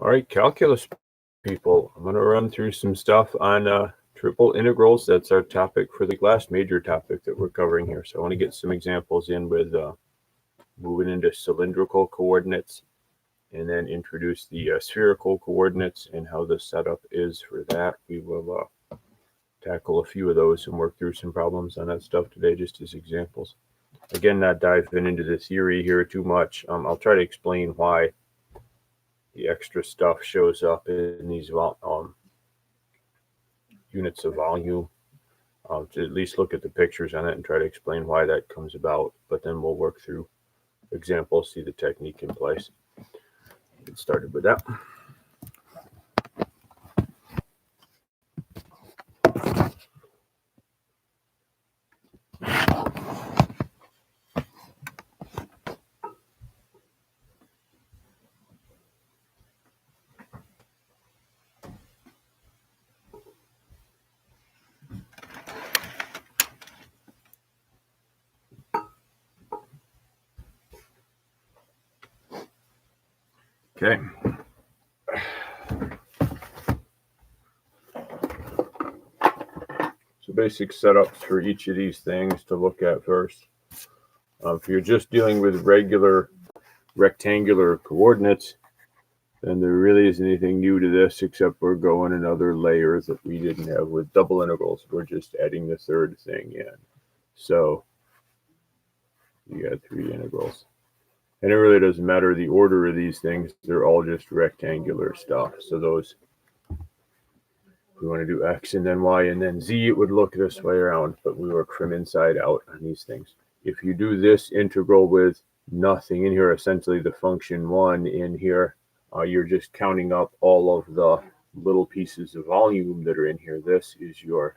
All right, calculus people, I'm going to run through some stuff on triple integrals. That's our topic for the last major topic that we're covering here. So I want to get some examples in with moving into cylindrical coordinates and then introduce the spherical coordinates and how the setup is for that. We will tackle a few of those and work through some problems on that stuff today just as examples. Again, not diving into the theory here too much. I'll try to explain why the extra stuff shows up in these units of volume. To at least look at the pictures on it and try to explain why that comes about. But then we'll work through examples, see the technique in place. Get started with that. Okay. So basic setups for each of these things to look at first. If you're just dealing with regular rectangular coordinates, then there really isn't anything new to this except we're going another layer that we didn't have with double integrals. We're just adding the third thing in. So you got three integrals. And it really doesn't matter the order of these things. They're all just rectangular stuff. So those, if we want to do X and then Y and then Z, it would look this way around, but we work from inside out on these things. If you do this integral with nothing in here, essentially the function 1 in here, you're just counting up all of the little pieces of volume that are in here. This is your,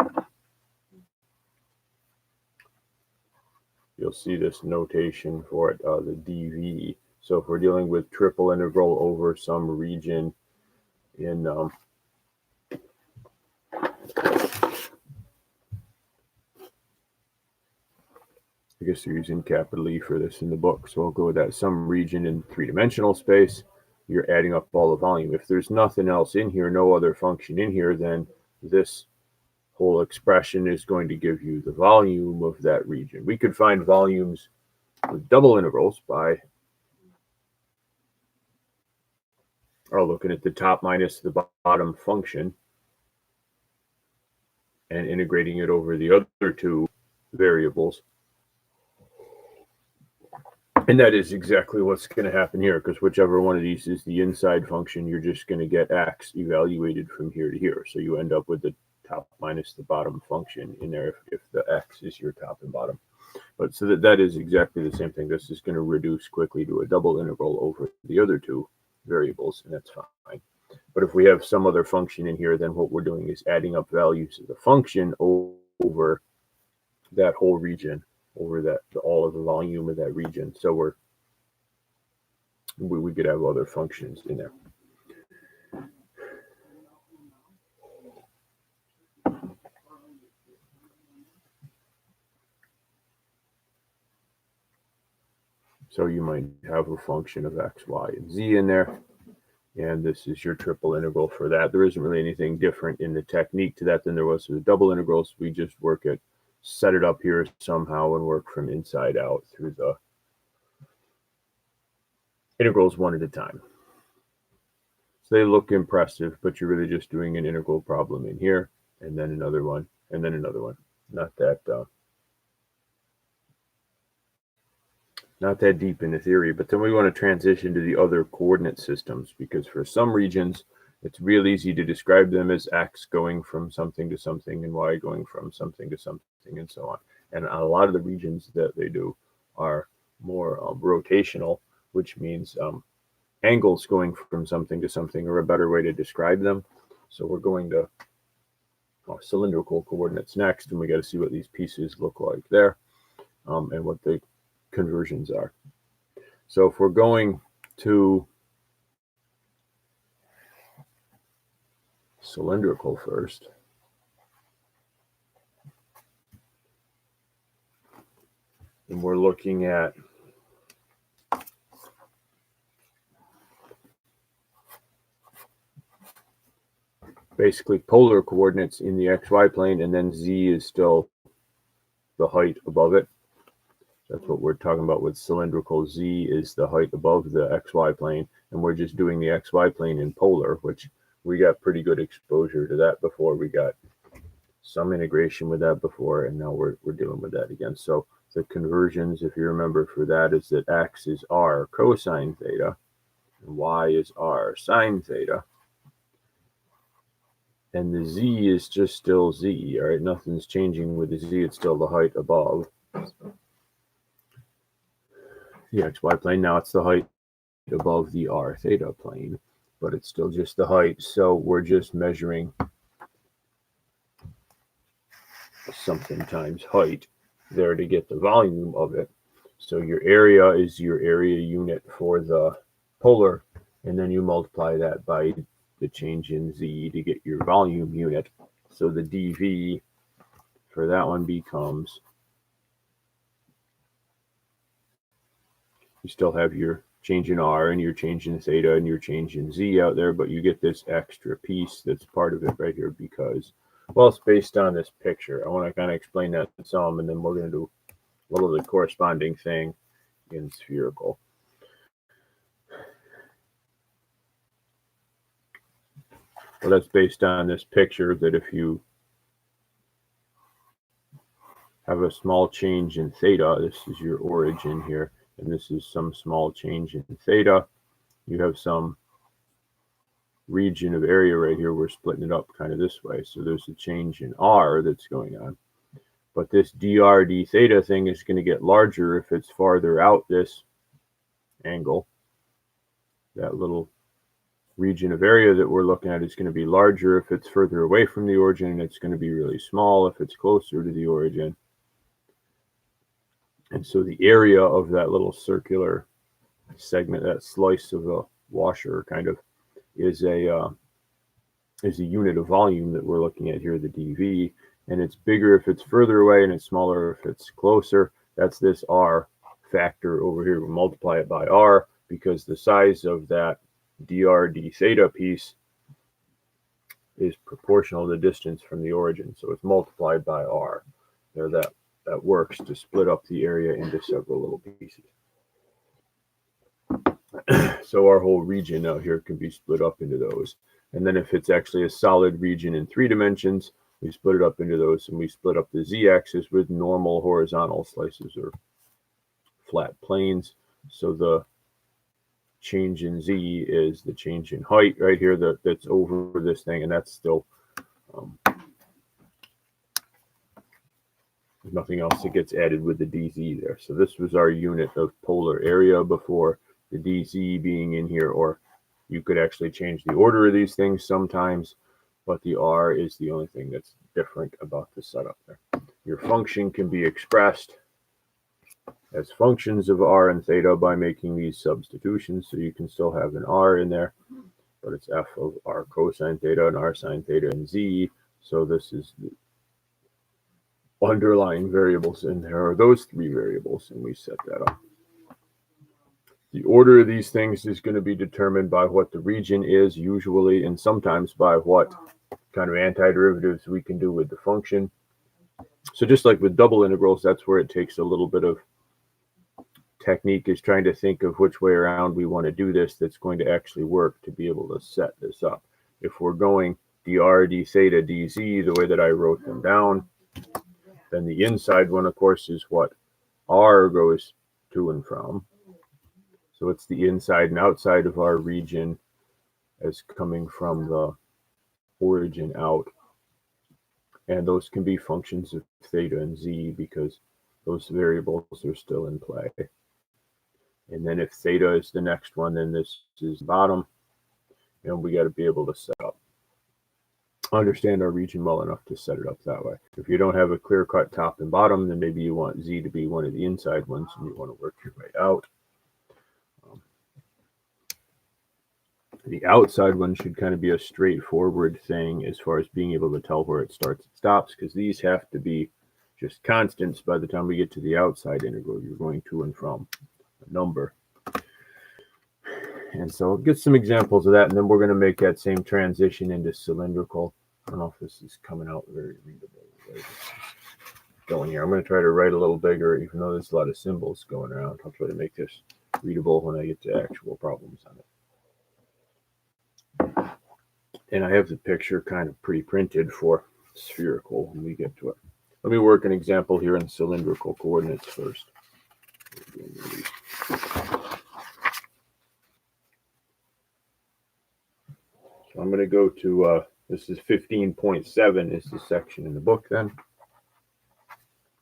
you'll see this notation for it, the dV. So if we're dealing with triple integral over some region in I guess they're using capital E for this in the book, so I'll go with that. Some region in three-dimensional space, you're adding up all the volume. If there's nothing else in here, no other function in here, then this whole expression is going to give you the volume of that region. We could find volumes with double integrals by looking at the top minus the bottom function and integrating it over the other two variables. And that is exactly what's going to happen here, because whichever one of these is the inside function, you're just going to get X evaluated from here to here. So you end up with the top minus the bottom function in there if the X is your top and bottom. But so that is exactly the same thing. This is going to reduce quickly to a double integral over the other two variables, and that's fine. But if we have some other function in here, then what we're doing is adding up values of the function over that whole region, over that all of the volume of that region. So we could have other functions in there. So you might have a function of x, y, and z in there. And this is your triple integral for that. There isn't really anything different in the technique to that than there was for the double integrals. We just set it up here somehow and work from inside out through the integrals one at a time. So they look impressive, but you're really just doing an integral problem in here, and then another one, and then another one. Not that deep in the theory, but then we want to transition to the other coordinate systems, because for some regions, it's real easy to describe them as x going from something to something and y going from something to something and so on. And a lot of the regions that they do are more rotational, which means angles going from something to something are a better way to describe them. So we're going to cylindrical coordinates next, and we got to see what these pieces look like there and what the conversions are. So if we're going to cylindrical first, and we're looking at basically polar coordinates in the XY plane, and then Z is still the height above it. That's what we're talking about with cylindrical. Z is the height above the XY plane, and we're just doing the XY plane in polar, which we got pretty good exposure to that before. We got some integration with that before, and now we're dealing with that again. So the conversions, if you remember for that, is that X is R cosine theta, and Y is R sine theta. And the Z is just still Z, all right? Nothing's changing with the Z. It's still the height above the XY plane. Now it's the height above the R theta plane, but it's still just the height. So we're just measuring something times height there to get the volume of it. So your area is your area unit for the polar, and then you multiply that by the change in Z to get your volume unit. So the dV for that one becomes, you still have your change in R and your change in theta and your change in Z out there, but you get this extra piece that's part of it right here because, well, it's based on this picture. I want to kind of explain that some, and then we're going to do a little of the corresponding thing in spherical. Well, that's based on this picture that if you have a small change in theta, this is your origin here, and this is some small change in theta, you have some region of area right here. We're splitting it up kind of this way. So there's a change in R that's going on. But this dr d theta thing is going to get larger if it's farther out this angle. That little region of area that we're looking at is going to be larger if it's further away from the origin, and it's going to be really small if it's closer to the origin. And so the area of that little circular segment, that slice of a washer kind of, is a unit of volume that we're looking at here, the dV, and it's bigger if it's further away and it's smaller if it's closer. That's this R factor over here. We'll multiply it by R because the size of that dr d theta piece is proportional to the distance from the origin, so it's multiplied by R. There, that works to split up the area into several little pieces. So our whole region out here can be split up into those. And then if it's actually a solid region in 3 dimensions, we split it up into those, and we split up the z-axis with normal horizontal slices or flat planes. So the change in z is the change in height right here that's over this thing, and that's still there's nothing else that gets added with the dz there. So this was our unit of polar area before, the dz being in here, or you could actually change the order of these things sometimes, but the r is the only thing that's different about the setup there. Your function can be expressed as functions of r and theta by making these substitutions, so you can still have an r in there, but it's f of r cosine theta and r sine theta and z. So this is the underlying variables, and there are those 3 variables, and we set that up. The order of these things is going to be determined by what the region is usually, and sometimes by what kind of antiderivatives we can do with the function. So just like with double integrals, that's where it takes a little bit of technique, is trying to think of which way around we want to do this that's going to actually work to be able to set this up. If we're going dr d theta dz the way that I wrote them down, then the inside one, of course, is what r goes to and from. So it's the inside and outside of our region as coming from the origin out. And those can be functions of theta and z because those variables are still in play. And then if theta is the next one, then this is the bottom, and we got to be able to set up, understand our region well enough to set it up that way. If you don't have a clear-cut top and bottom, then maybe you want z to be one of the inside ones, and you want to work your way out. The outside one should kind of be a straightforward thing as far as being able to tell where it starts and stops, because these have to be just constants by the time we get to the outside integral. You're going to and from a number. And so I'll get some examples of that, and then we're going to make that same transition into cylindrical. I don't know if this is coming out very readable. Going here. I'm going to try to write a little bigger, even though there's a lot of symbols going around. I'll try to make this readable when I get to actual problems on it. And I have the picture kind of pre-printed for spherical when we get to it. Let me work an example here in cylindrical coordinates first. So I'm going to go to, this is 15.7 is the section in the book then.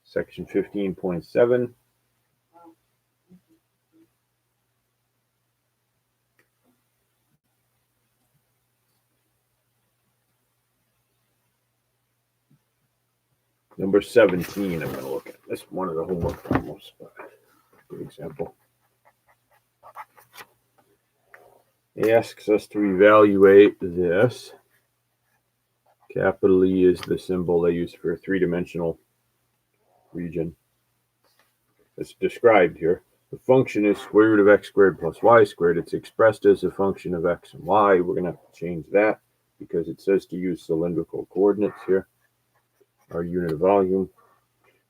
Section 15.7. Number 17, I'm going to look at. That's one of the homework problems, but good example. It asks us to evaluate this. Capital E is the symbol they use for a three-dimensional region. It's described here. The function is square root of x squared plus y squared. It's expressed as a function of x and y. We're going to have to change that because it says to use cylindrical coordinates here. Our unit of volume,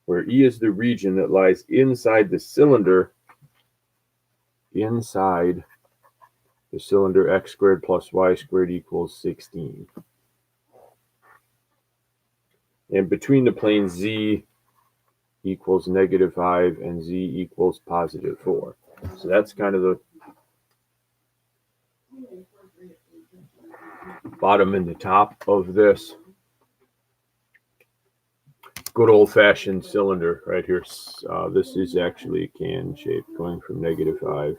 where E is the region that lies inside the cylinder, x squared plus y squared equals 16. And between the planes Z equals -5 and Z equals +4. So that's kind of the bottom and the top of this good old-fashioned cylinder right here. This is actually a can shape going from -5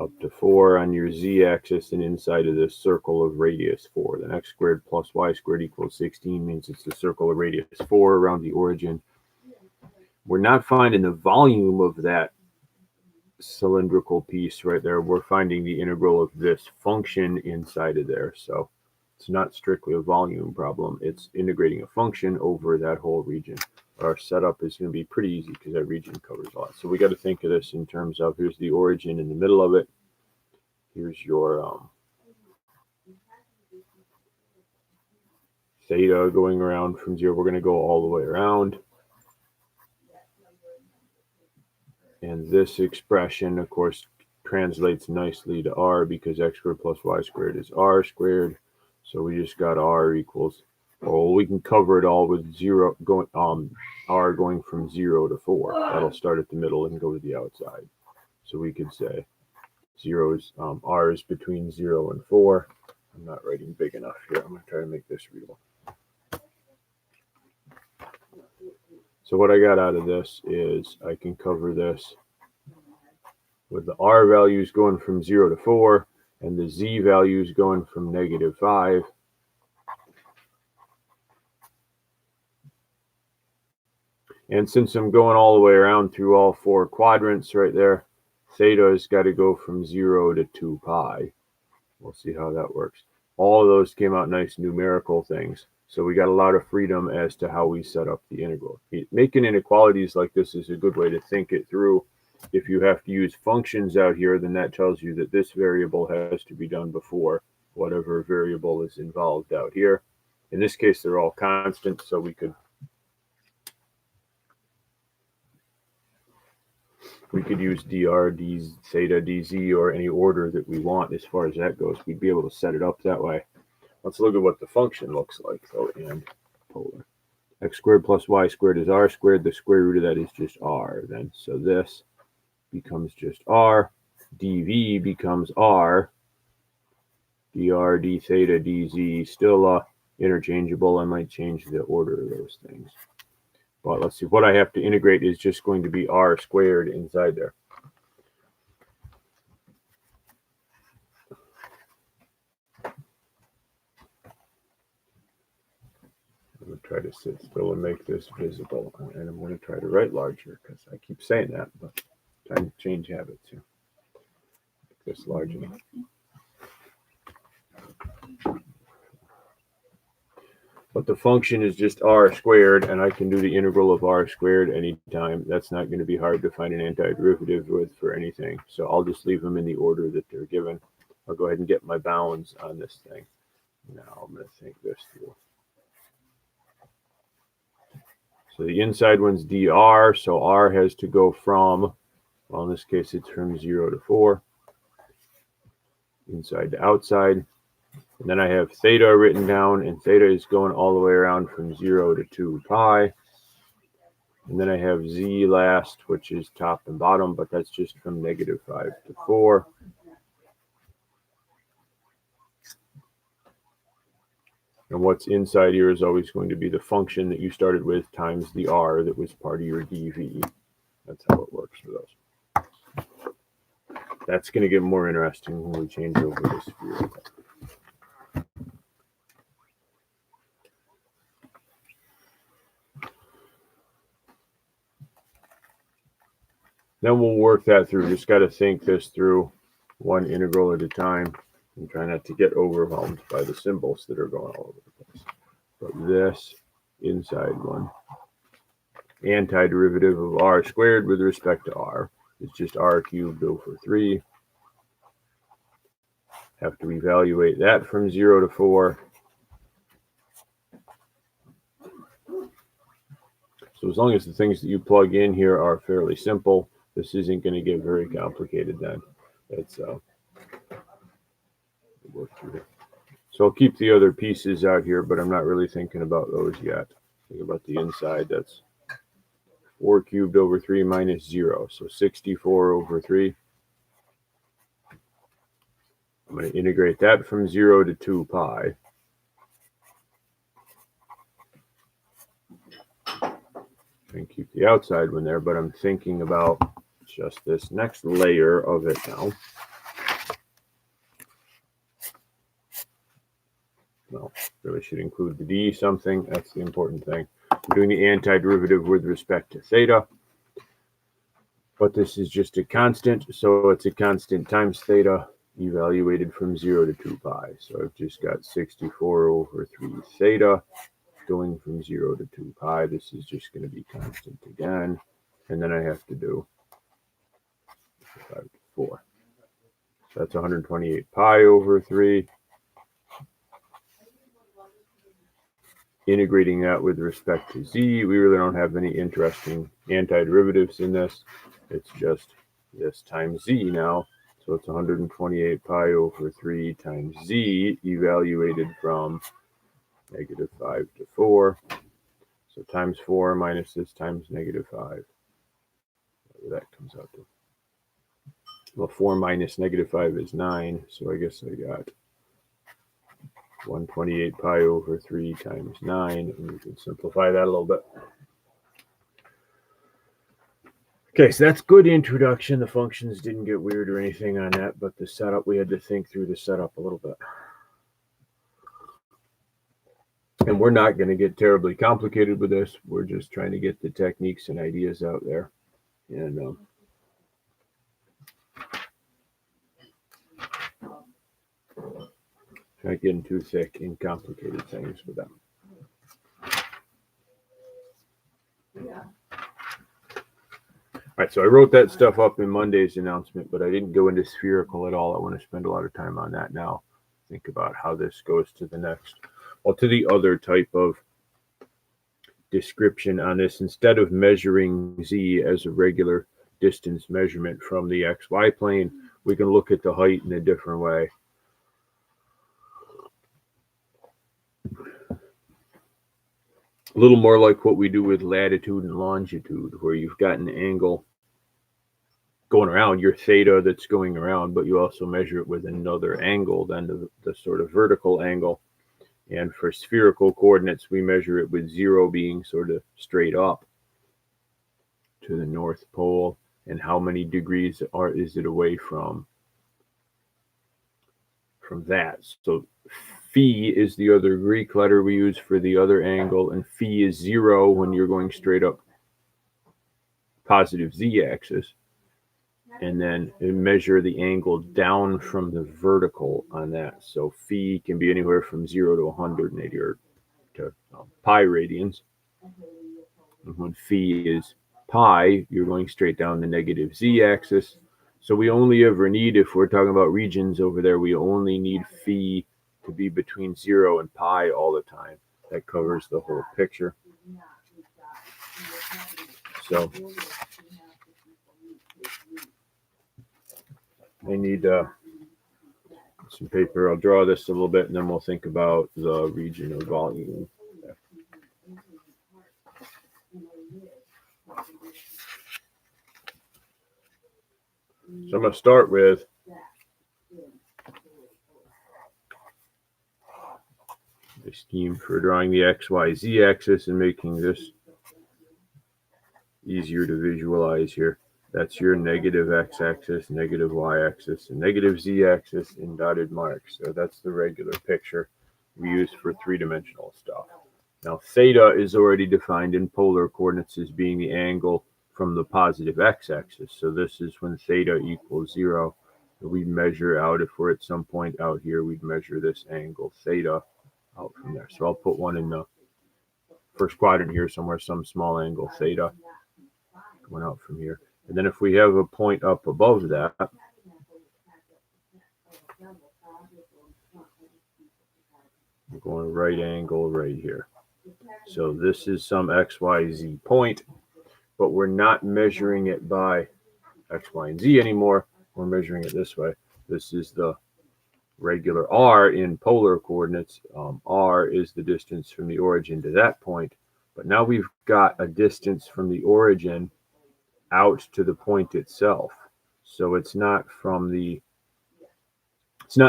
up to 4 on your z-axis and inside of this circle of radius 4. Then x squared plus y squared equals 16 means it's the circle of radius 4 around the origin. We're not finding the volume of that cylindrical piece right there. We're finding the integral of this function inside of there. So it's not strictly a volume problem. It's integrating a function over that whole region. Our setup is going to be pretty easy because that region covers a lot. So we got to think of this in terms of here's the origin in the middle of it. Here's your theta going around from 0. We're going to go all the way around. And this expression, of course, translates nicely to r because x squared plus y squared is r squared. So we just got r equals, well, we can cover it all with 0 going r going from 0 to 4. That'll start at the middle and go to the outside. So we could say r is between 0 and 4. I'm not writing big enough here. I'm going to try to make this readable. So what I got out of this is I can cover this with the r values going from 0 to 4 and the z values going from -5. And since I'm going all the way around through all 4 quadrants right there, theta has got to go from 0 to 2 pi. We'll see how that works. All of those came out nice numerical things. So we got a lot of freedom as to how we set up the integral. Making inequalities like this is a good way to think it through. If you have to use functions out here, then that tells you that this variable has to be done before whatever variable is involved out here. In this case, they're all constant, so we could use dr, d theta, dz, or any order that we want as far as that goes. We'd be able to set it up that way. Let's look at what the function looks like, though, and polar. X squared plus y squared is r squared. The square root of that is just r then. So this becomes just r. dv becomes r. dr, d theta, dz, still interchangeable. I might change the order of those things. But let's see, what I have to integrate is just going to be r squared inside there. I'm going to try to sit still and make this visible. And I'm going to try to write larger because I keep saying that, but time to change habits here. Make this large enough. But the function is just r squared, and I can do the integral of r squared anytime. That's not going to be hard to find an antiderivative with for anything. So I'll just leave them in the order that they're given. I'll go ahead and get my bounds on this thing. Now I'm going to think this through. So the inside one's dr, so r has to go from, well, in this case, it's from 0 to 4, inside to outside. And then I have theta written down, and theta is going all the way around from 0 to 2 pi. And then I have z last, which is top and bottom, but that's just from -5 to 4. And what's inside here is always going to be the function that you started with times the r that was part of your dv. That's how it works for those. That's going to get more interesting when we change over to spherical. Then we'll work that through. Just got to think this through one integral at a time and try not to get overwhelmed by the symbols that are going all over the place. But this inside one, antiderivative of r squared with respect to r, is just r cubed over 3. Have to evaluate that from 0 to 4. So as long as the things that you plug in here are fairly simple, this isn't going to get very complicated then. It's work through it. So I'll keep the other pieces out here, but I'm not really thinking about those yet. Think about the inside. That's 4 cubed over 3 minus 0, so 64 over 3. I'm going to integrate that from 0 to 2 pi. And keep the outside one there, but I'm thinking about just this next layer of it now. Well, really should include the d something. That's the important thing. I'm doing the antiderivative with respect to theta. But this is just a constant, so it's a constant times theta evaluated from 0 to 2 pi. So I've just got 64 over 3 theta going from 0 to 2 pi. This is just going to be constant again. And then I have to do 5 to 4. So that's 128 pi over 3. Integrating that with respect to z, we really don't have any interesting antiderivatives in this. It's just this times z now. So it's 128 pi over 3 times z evaluated from -5 to 4. So times 4 minus this times -5. That comes out to, well, 4 minus -5 is 9. So I guess I got 128 pi over 3 times 9, and we can simplify that a little bit. Okay, so that's good introduction. The functions didn't get weird or anything on that, but the setup, we had to think through the setup a little bit. And we're not going to get terribly complicated with this. We're just trying to get the techniques and ideas out there. And not getting too thick in complicated things with them. Yeah. All right, so I wrote that stuff up in Monday's announcement, but I didn't go into spherical at all. I want to spend a lot of time on that now. Think about how this goes to the next, well, to the other type of description on this. Instead of measuring z as a regular distance measurement from the xy plane, we can look at the height in a different way. A little more like what we do with latitude and longitude, where you've got an angle going around, your theta that's going around, but you also measure it with another angle than the sort of vertical angle. And for spherical coordinates, we measure it with 0 being sort of straight up to the North Pole, and how many degrees is it away from that. So phi is the other Greek letter we use for the other angle, and phi is 0 when you're going straight up positive z-axis. And then measure the angle down from the vertical on that. So phi can be anywhere from 0 to 180 or to pi radians. And when phi is pi, you're going straight down the negative z-axis. So we only ever need, if we're talking about regions over there, we only need phi to be between 0 and pi all the time. That covers the whole picture. So I need some paper. I'll draw this a little bit, and then we'll think about the region of volume. So I'm going to start with a scheme for drawing the x, y, z axis and making this easier to visualize here. That's your negative x-axis, negative y-axis, and negative z-axis in dotted marks. So that's the regular picture we use for three-dimensional stuff. Now, theta is already defined in polar coordinates as being the angle from the positive x-axis. So this is when theta equals 0. We'd measure out, if we're at some point out here, we'd measure this angle theta out from there. So I'll put one in the first quadrant here somewhere, some small angle theta going out from here. And then if we have a point up above that, we're going right angle right here. So this is some XYZ point, but we're not measuring it by X, Y, and Z anymore. We're measuring it this way. This is the regular R in polar coordinates. R is the distance from the origin to that point. But now we've got a distance from the origin out to the point itself. So it's not in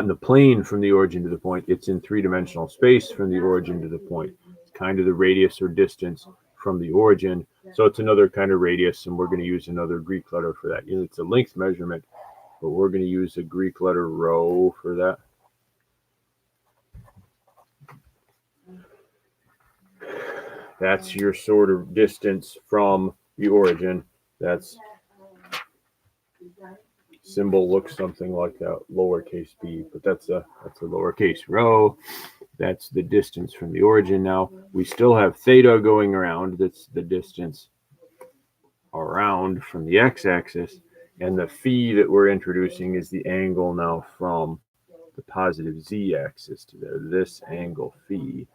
the plane from the origin to the point. It's in three-dimensional space from the origin to the point. It's kind of the radius or distance from the origin. So it's another kind of radius, and we're going to use another Greek letter for that. It's a length measurement, but we're going to use a Greek letter rho for that. That's your sort of distance from the origin. That's symbol looks something like that, lowercase b, but that's a lowercase rho. That's the distance from the origin. Now we still have theta going around. That's the distance around from the x-axis, and the phi that we're introducing is the angle now from the positive z-axis to there. This angle phi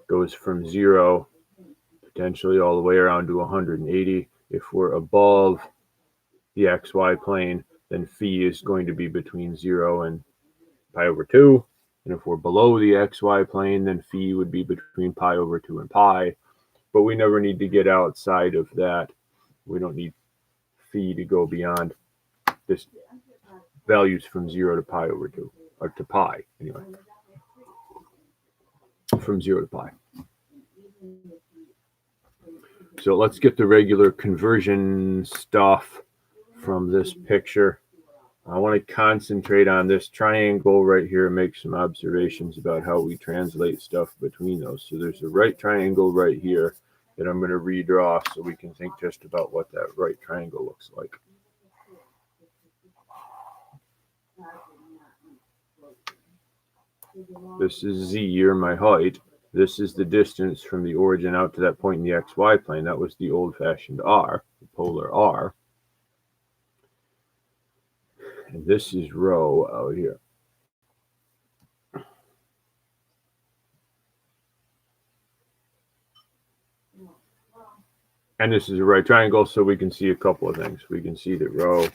goes from 0 potentially all the way around to 180. If we're above the xy plane, then phi is going to be between 0 and pi over 2. And if we're below the xy plane, then phi would be between pi over 2 and pi. But we never need to get outside of that. We don't need phi to go beyond this values from 0 to pi over 2, or to pi anyway. From 0 to pi. So let's get the regular conversion stuff from this picture. I want to concentrate on this triangle right here and make some observations about how we translate stuff between those. So there's a right triangle right here that I'm going to redraw so we can think just about what that right triangle looks like. This is Z, or my height. This is the distance from the origin out to that point in the xy plane. That was the old-fashioned R, the polar R. And this is rho out here. And this is a right triangle, so we can see a couple of things. We can see that rho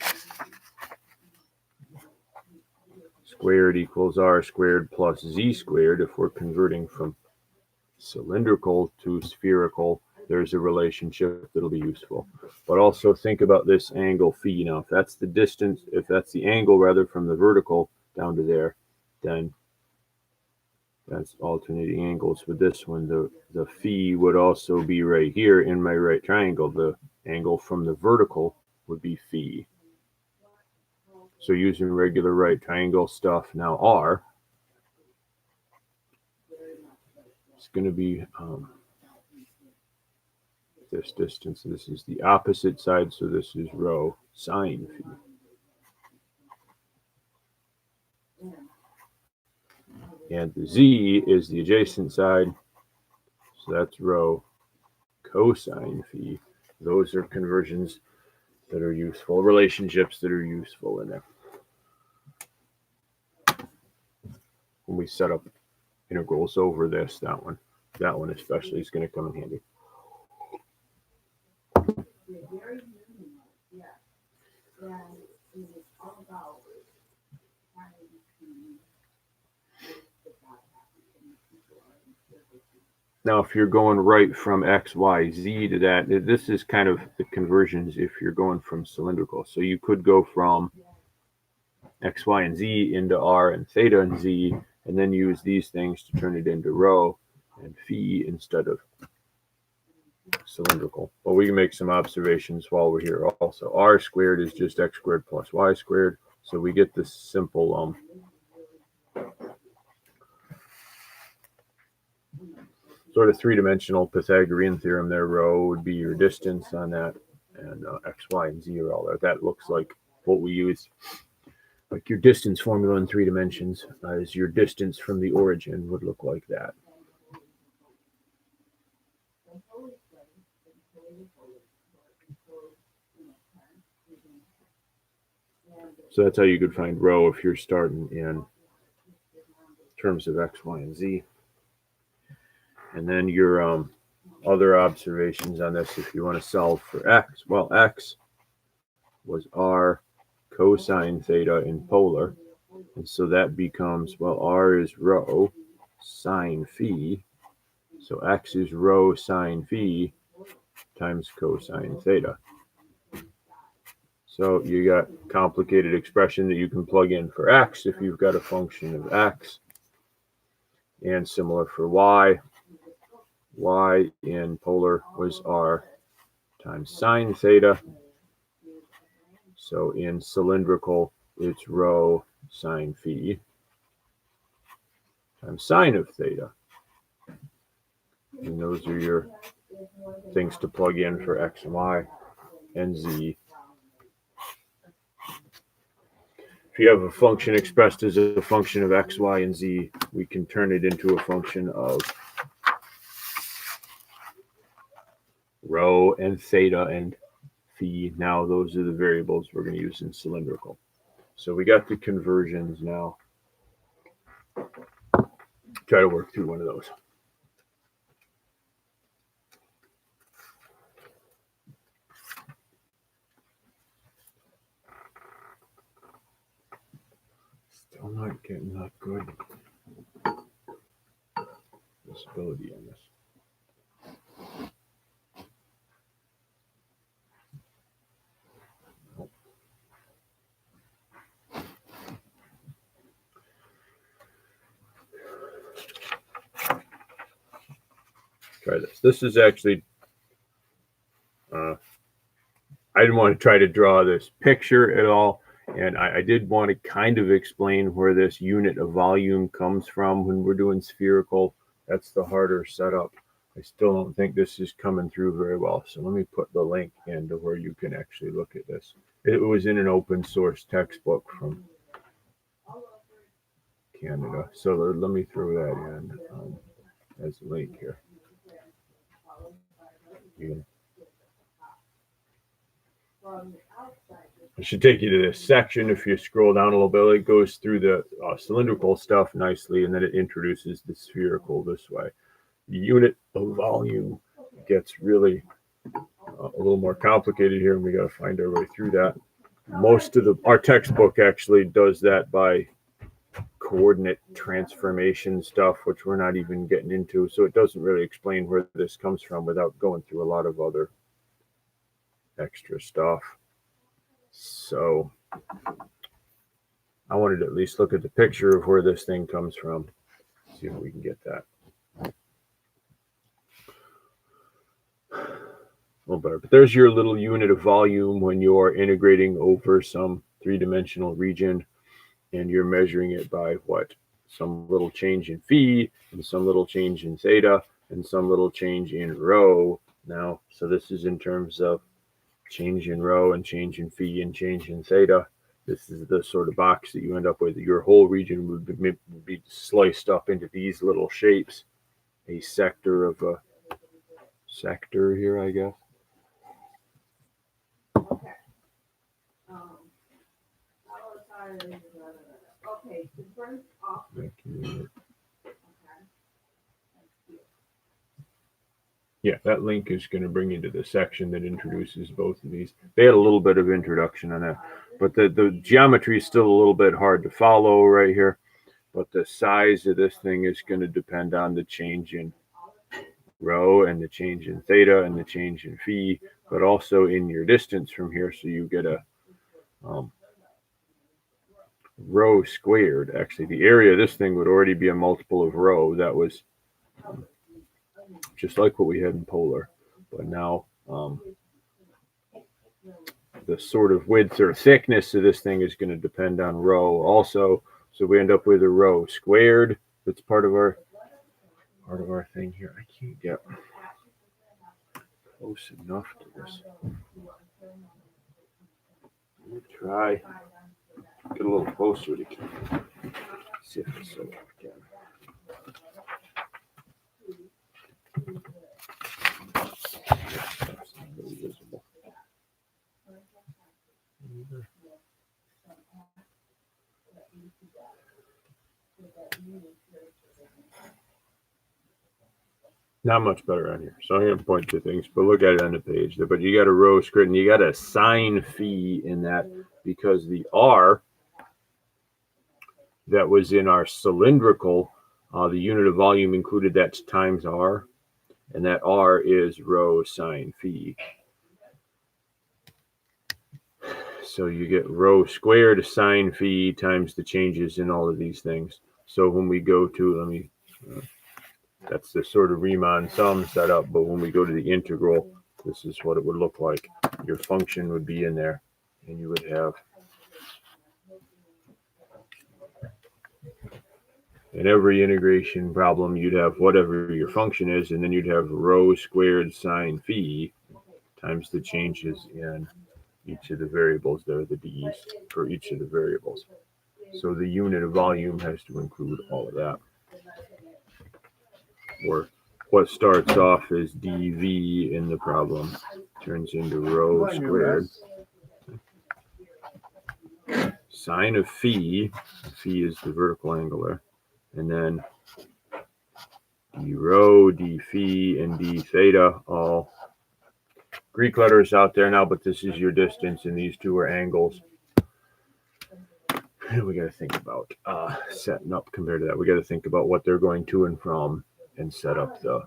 squared equals R squared plus Z squared. If we're converting from cylindrical to spherical, there's a relationship that'll be useful. But also think about this angle phi. Now, if that's the distance, if that's the angle rather from the vertical down to there, then that's alternating angles. With this one, the phi would also be right here in my right triangle. The angle from the vertical would be phi. So using regular right triangle stuff, now R is going to be this distance. This is the opposite side, so this is rho sine phi. And the z is the adjacent side. So that's rho cosine phi. Those are conversions that are useful, relationships that are useful in there. When we set up integrals over this, that one especially is going to come in handy. Now, if you're going right from x, y, z to that, this is kind of the conversions if you're going from cylindrical. So you could go from x, y, and z into r and theta and z, and then use these things to turn it into rho and phi instead of cylindrical. But we can make some observations while we're here also. R squared is just x squared plus y squared. So we get this simple sort of three-dimensional Pythagorean theorem there. Rho would be your distance on that, and x, y, and z are all there. That looks like what we use, like your distance formula in 3 dimensions, as your distance from the origin would look like that. So that's how you could find rho if you're starting in terms of x, y, and z. And then your other observations on this, if you want to solve for x, well, x was r cosine theta in polar. And so that becomes, well, r is rho sine phi. So x is rho sine phi times cosine theta. So you got complicated expression that you can plug in for x if you've got a function of x. And similar for y. Y in polar was r times sine theta. So in cylindrical, it's rho sine phi times sine of theta. And those are your things to plug in for x and y and z. If you have a function expressed as a function of x, y, and z, we can turn it into a function of rho and theta and phi. Now those are the variables we're going to use in cylindrical. So we got the conversions now. Try to work through one of those. Still not getting that good visibility on this. Try this. This is actually, I didn't want to try to draw this picture at all. And I did want to kind of explain where this unit of volume comes from when we're doing spherical. That's the harder setup. I still don't think this is coming through very well. So let me put the link into where you can actually look at this. It was in an open source textbook from Canada. So let me throw that in as a link here. It should take you to this section. If you scroll down a little bit, it goes through the cylindrical stuff nicely, and then it introduces the spherical this way. The unit of volume gets really a little more complicated here, and we got to find our way through that. Most of our textbook actually does that by coordinate transformation stuff, which we're not even getting into. So it doesn't really explain where this comes from without going through a lot of other extra stuff. So I wanted to at least look at the picture of where this thing comes from. See if we can get that. A little better. But there's your little unit of volume when you're integrating over some three-dimensional region, and you're measuring it by what? Some little change in phi, and some little change in theta, and some little change in rho. Now, so this is in terms of change in rho and change in phi and change in theta. This is the sort of box that you end up with. Your whole region would be sliced up into these little shapes. A sector of a sector here, I guess. Okay. Okay, to burn off. Yeah, that link is going to bring you to the section that introduces both of these. They had a little bit of introduction on that, but the geometry is still a little bit hard to follow right here. But the size of this thing is going to depend on the change in rho and the change in theta and the change in phi, but also in your distance from here. So you get a rho squared. Actually, the area of this thing would already be a multiple of rho. That was just like what we had in polar, but now the sort of width or thickness of this thing is going to depend on rho also. So we end up with a rho squared. That's part of our thing here. I can't get close enough to this. Let me try get a little closer to see if it's so again. Not much better on here. So I'm going to point to things, but look at it on the page. But you got a rho squared, and you got a sine phi in that because the r that was in our cylindrical, the unit of volume included that times r, and that r is rho sine phi. So you get rho squared sine phi times the changes in all of these things. So when we go to, that's the sort of Riemann sum setup, but when we go to the integral, this is what it would look like. Your function would be in there, and you would have, in every integration problem, you'd have whatever your function is, and then you'd have rho squared sine phi times the changes in each of the variables there, the d's for each of the variables. So the unit of volume has to include all of that. Or what starts off as dv in the problem turns into rho squared. Sine of phi is the vertical angle there, and then d rho, d phi, and d theta, all Greek letters out there now, but this is your distance, and these two are angles. And we got to think about setting up compared to that. We got to think about what they're going to and from and set up the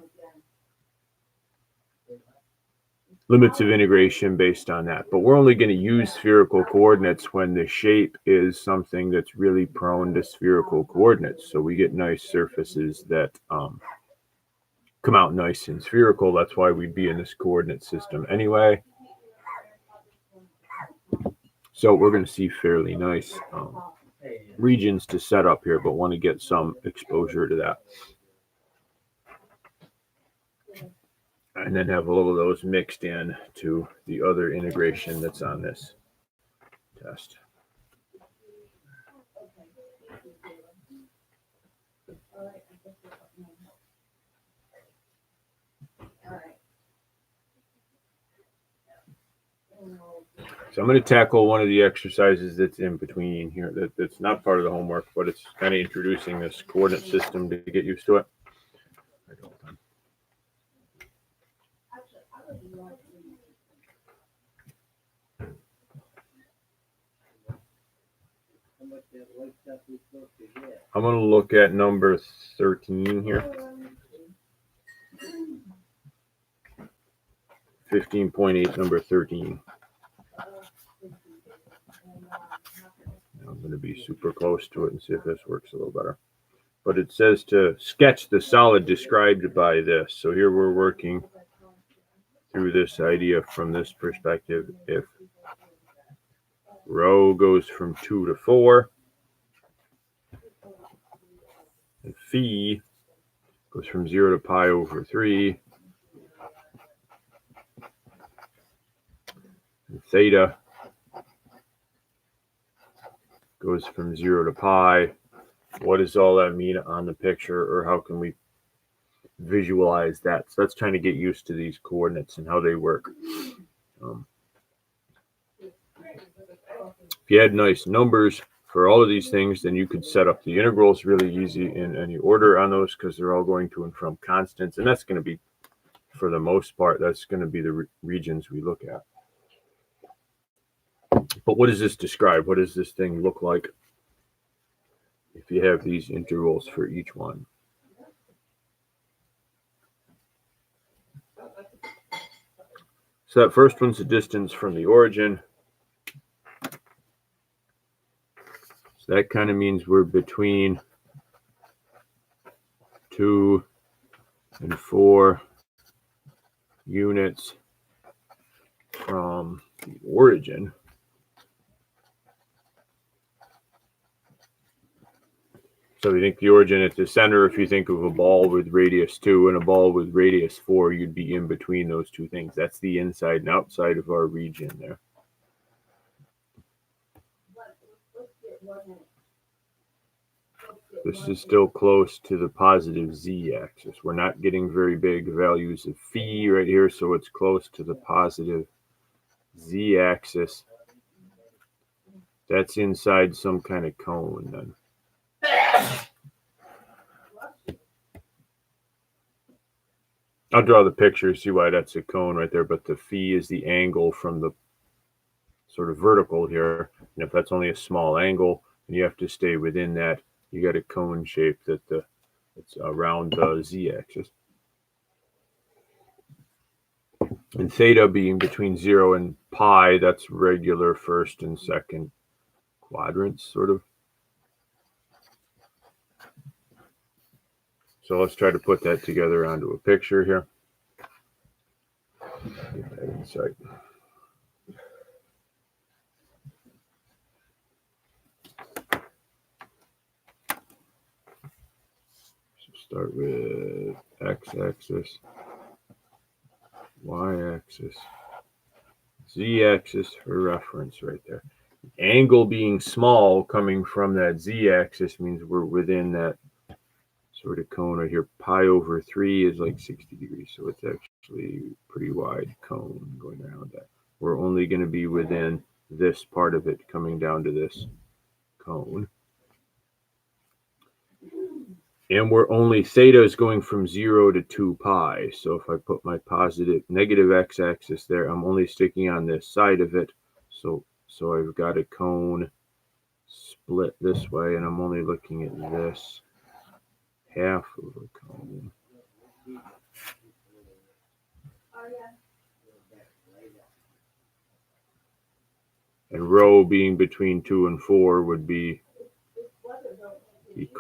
limits of integration based on that. But we're only going to use spherical coordinates when the shape is something that's really prone to spherical coordinates. So we get nice surfaces that come out nice and spherical. That's why we'd be in this coordinate system anyway. So we're going to see fairly nice regions to set up here, but want to get some exposure to that. And then have a little of those mixed in to the other integration that's on this test. So I'm going to tackle one of the exercises that's in between here. That's not part of the homework, but it's kind of introducing this coordinate system to get used to it. I'm going to look at number 13 here. 15.8, number 13. I'm going to be super close to it and see if this works a little better. But it says to sketch the solid described by this. So here we're working through this idea from this perspective. If rho goes from 2 to 4, and phi goes from 0 to pi over 3, and theta goes from 0 to pi. What does all that mean on the picture, or how can we visualize that? So that's trying to get used to these coordinates and how they work. If you had nice numbers for all of these things, then you could set up the integrals really easy in any order on those, because they're all going to and from constants, and that's going to be, for the most part, that's going to be the regions we look at. But what does this describe? What does this thing look like if you have these integrals for each one? So that first one's the distance from the origin. So that kind of means we're between 2 and 4 units from the origin. So if you think the origin at the center, if you think of a ball with radius 2 and a ball with radius 4, you'd be in between those two things. That's the inside and outside of our region there. This is still close to the positive z-axis. We're not getting very big values of phi right here, so it's close to the positive z-axis. That's inside some kind of cone then. I'll draw the picture, see why that's a cone right there, but the phi is the angle from the sort of vertical here. And if that's only a small angle, and you have to stay within that, you got a cone shape that it's around the z-axis. And theta being between 0 and pi, that's regular first and second quadrants, sort of. So let's try to put that together onto a picture here. Get that insight. So start with x-axis, y-axis, z-axis for reference right there. Angle being small coming from that z-axis means we're within that sort of cone right here. Pi over 3 is like 60 degrees, so it's actually a pretty wide cone going around that. We're only going to be within this part of it coming down to this cone. And we're only, theta is going from 0 to 2 pi. So if I put my negative x-axis there, I'm only sticking on this side of it. So I've got a cone split this way, and I'm only looking at this half of a cone. And rho being between 2 and 4 would be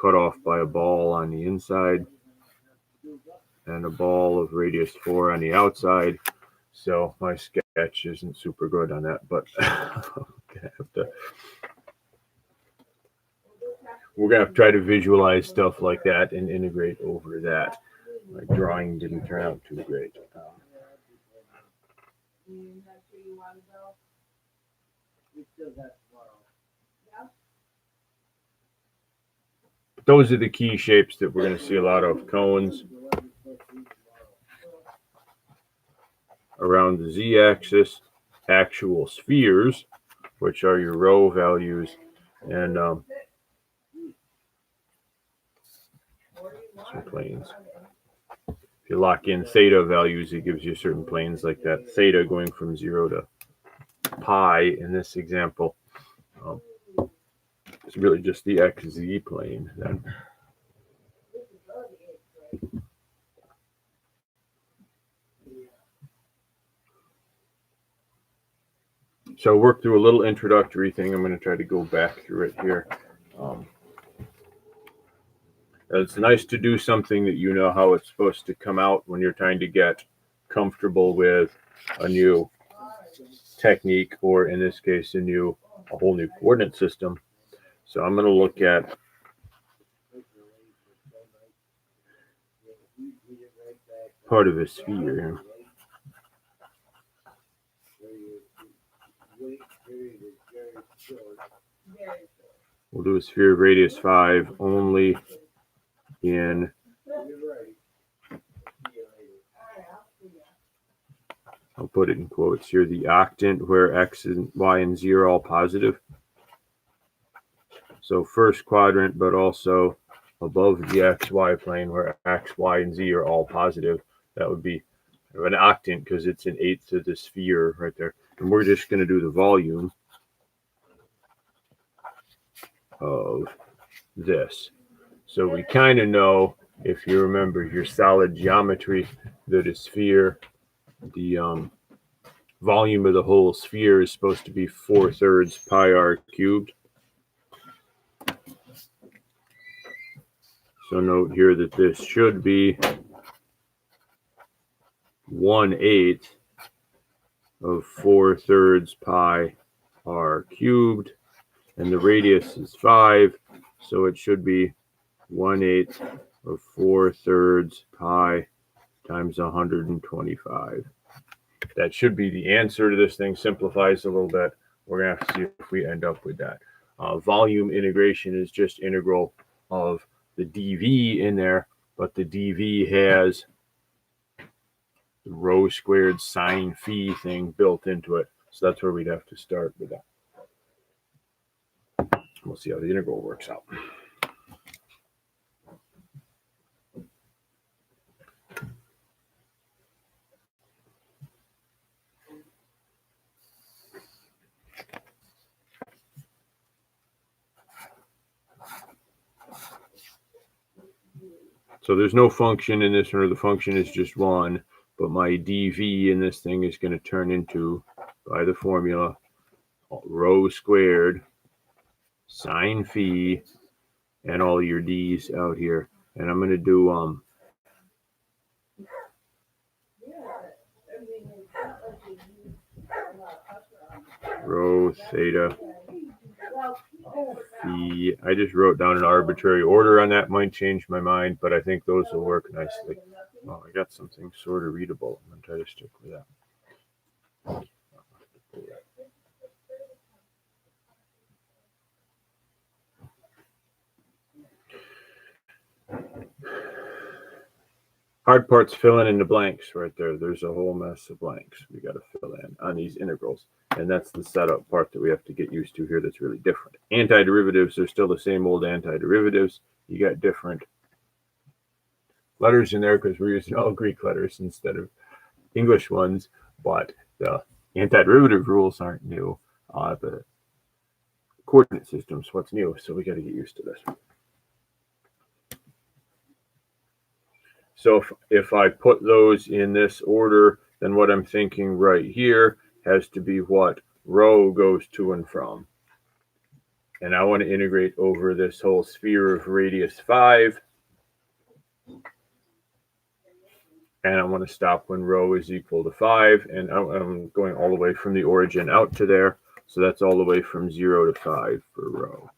cut off by a ball on the inside and a ball of radius 4 on the outside. So my sketch isn't super good on that, but we're gonna have to try to visualize stuff like that and integrate over that. My drawing didn't turn out too great. Those are the key shapes that we're going to see a lot of. Cones around the z-axis, actual spheres, which are your rho values, and some planes. If you lock in theta values, it gives you certain planes like that. Theta going from 0 to pi in this example. It's really just the xz plane then. So work through a little introductory thing. I'm going to try to go back through it here. It's nice to do something that you know how it's supposed to come out when you're trying to get comfortable with a new technique, or in this case, a whole new coordinate system. So I'm going to look at part of a sphere. We'll do a sphere of radius 5 only in I'll put it in quotes here, the octant where x and y and z are all positive. So first quadrant, but also above the xy plane where x, y, and z are all positive. That would be an octant because it's an eighth of the sphere right there. And we're just going to do the volume of this. So we kind of know, if you remember your solid geometry, that a sphere, the volume of the whole sphere is supposed to be 4/3 pi r cubed. So note here that this should be 1/8 of 4/3 pi r cubed, and the radius is 5, so it should be 1/8 of 4/3 pi times 125. That should be the answer to this thing. Simplifies a little bit. We're going to have to see if we end up with that. Volume integration is just integral of the dv in there, but the dv has the rho squared sine phi thing built into it. So that's where we'd have to start with that. We'll see how the integral works out. So there's no function in this one, or the function is just 1, but my dv in this thing is going to turn into, by the formula, rho squared sine phi and all your d's out here. And I'm going to do rho theta phi. I just wrote down an arbitrary order on that. Might change my mind, but I think those will work nicely. Oh, I got something sort of readable. I'm going to try to stick with that. Hard part's filling in the blanks right there. There's a whole mess of blanks we got to fill in on these integrals. And that's the setup part that we have to get used to here that's really different. Antiderivatives are still the same old antiderivatives. You got different letters in there because we're using all Greek letters instead of English ones. But the antiderivative rules aren't new. The coordinate system's what's new. So we got to get used to this. So if I put those in this order, then what I'm thinking right here has to be what rho goes to and from. And I want to integrate over this whole sphere of radius 5. And I want to stop when rho is equal to 5. And I'm going all the way from the origin out to there. So that's all the way from 0 to 5 for rho.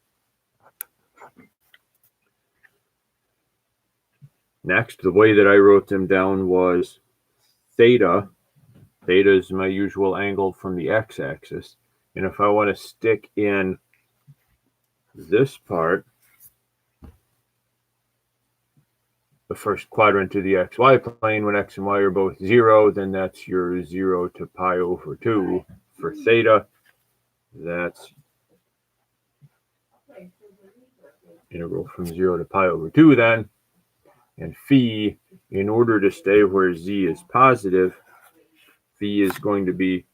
Next, the way that I wrote them down was theta. Theta is my usual angle from the x-axis. And if I want to stick in this part, the first quadrant to the xy plane, when x and y are both 0, then that's your 0 to pi over 2 for theta. That's integral from 0 to pi over 2 then. And phi, in order to stay where z is positive, phi is going to be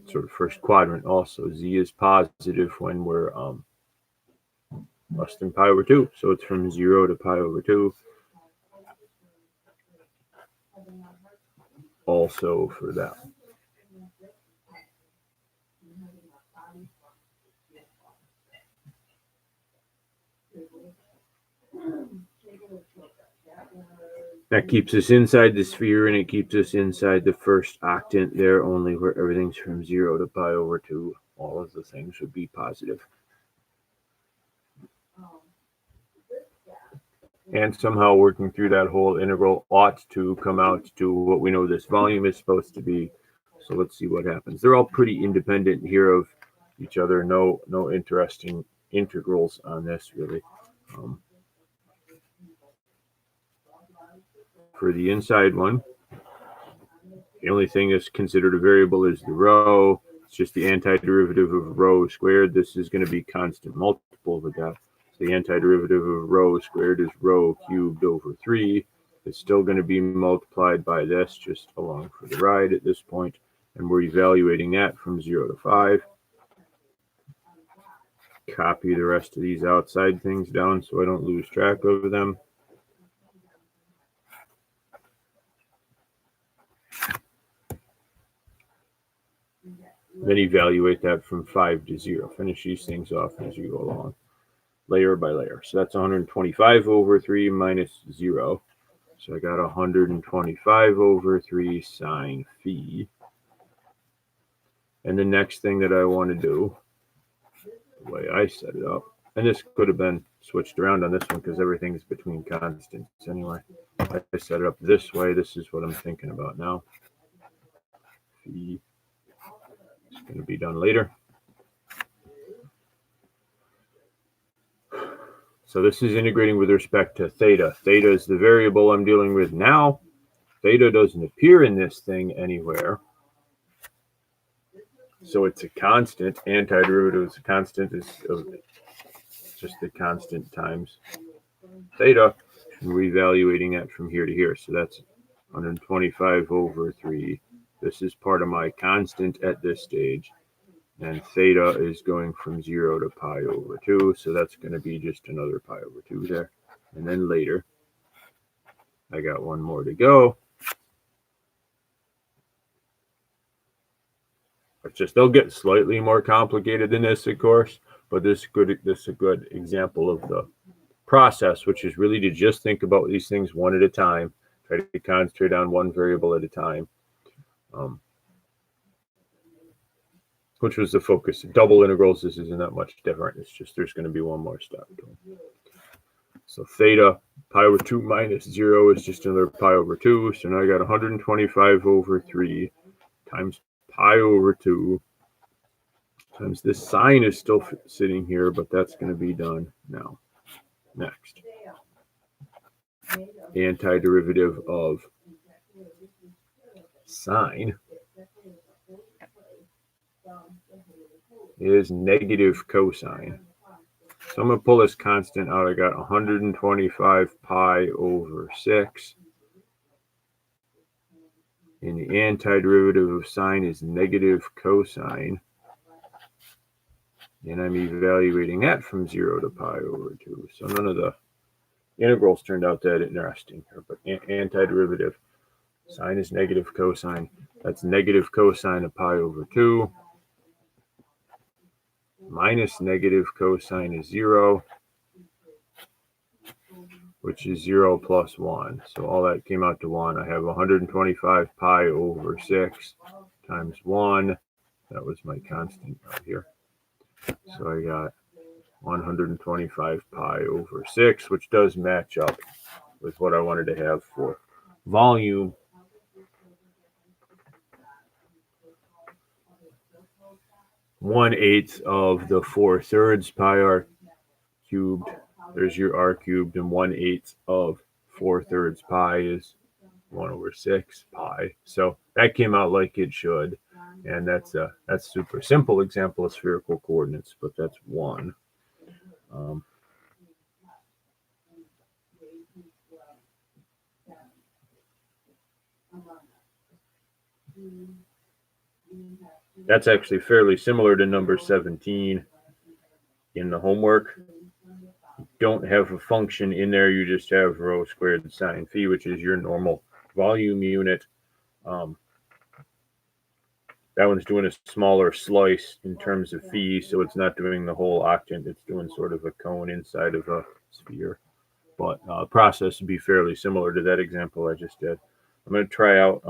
sort of first quadrant also. Z is positive when we're less than pi over 2. So it's from 0 to pi over 2. Also for that. That keeps us inside the sphere, and it keeps us inside the first octant there, only where everything's from 0 to pi over 2. All of the things would be positive. And somehow working through that whole integral ought to come out to what we know this volume is supposed to be. So let's see what happens. They're all pretty independent here of each other. No interesting integrals on this really. For the inside one, the only thing that's considered a variable is the rho. It's just the antiderivative of rho squared. This is going to be constant multiple of that. So the antiderivative of rho squared is rho cubed over 3. It's still going to be multiplied by this just along for the ride at this point. And we're evaluating that from 0 to 5. Copy the rest of these outside things down so I don't lose track of them. Then evaluate that from 5 to 0. Finish these things off as you go along, layer by layer. So that's 125 over 3 minus 0. So I got 125 over 3 sine phi. And the next thing that I want to do, the way I set it up, and this could have been switched around on this one because everything's between constants anyway. I set it up this way. This is what I'm thinking about now. Phi. It's going to be done later. So this is integrating with respect to theta. Theta is the variable I'm dealing with now. Theta doesn't appear in this thing anywhere. So it's a constant. Antiderivative is a constant. Is just the constant times theta. And we're evaluating that from here to here. So that's 125 over 3. This is part of my constant at this stage. And theta is going from 0 to pi over 2. So that's going to be just another pi over 2 there. And then later, I got one more to go. It's just, they'll get slightly more complicated than this, of course. But this is a good example of the process, which is really to just think about these things one at a time. Try to concentrate on one variable at a time. Which was the focus. Double integrals, this isn't that much different. It's just there's going to be one more step. So theta, pi over 2 minus 0 is just another pi over 2. So now I got 125 over 3 times pi over 2 times this sine is still sitting here, but that's going to be done now. Next. Antiderivative of sine is negative cosine. So I'm going to pull this constant out. I got 125 pi over 6. And the antiderivative of sine is negative cosine. And I'm evaluating that from 0 to pi over 2. So none of the integrals turned out that interesting here. But antiderivative, sine is negative cosine. That's negative cosine of pi over 2. Minus negative cosine is 0, which is 0 plus 1. So all that came out to 1. I have 125 pi over 6 times 1. That was my constant right here. So I got 125 pi over 6, which does match up with what I wanted to have for volume. One-eighth of the 4/3 pi r cubed. There's your r cubed, and 1/8 of 4/3 pi is 1 over 6 pi. So that came out like it should, and that's super simple example of spherical coordinates, but that's one. That's actually fairly similar to number 17 in the homework. You don't have a function in there. You just have rho squared sine phi, which is your normal volume unit. That one's doing a smaller slice in terms of phi, so it's not doing the whole octant. It's doing sort of a cone inside of a sphere. But process would be fairly similar to that example I just did. I'm going to try out...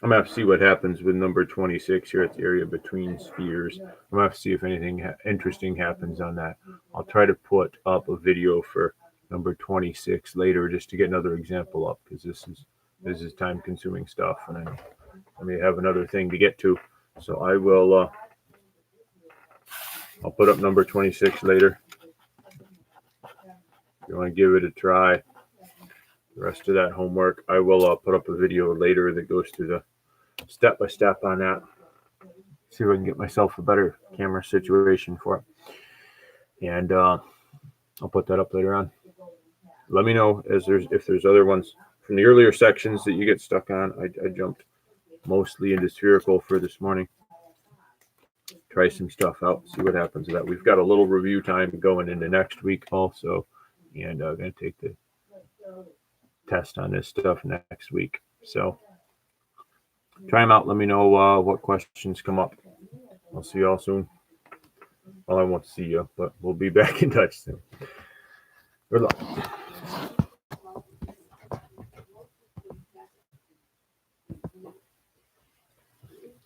I'm going to have to see what happens with number 26 here at the area between spheres. I'm going to have to see if anything interesting happens on that. I'll try to put up a video for number 26 later just to get another example up, because this is time-consuming stuff, and I may have another thing to get to. So I will, I'll put up number 26 later. If you want to give it a try, the rest of that homework, I will put up a video later that goes through the step-by-step on that. See if I can get myself a better camera situation for it. And I'll put that up later on. Let me know if there's other ones from the earlier sections that you get stuck on. I jumped mostly into spherical for this morning. Try some stuff out, see what happens with that. We've got a little review time going into next week also, and I'm going to take the test on this stuff next week. So try them out. Let me know what questions come up. I'll see you all soon. Well, I won't see you, but we'll be back in touch soon. Good luck.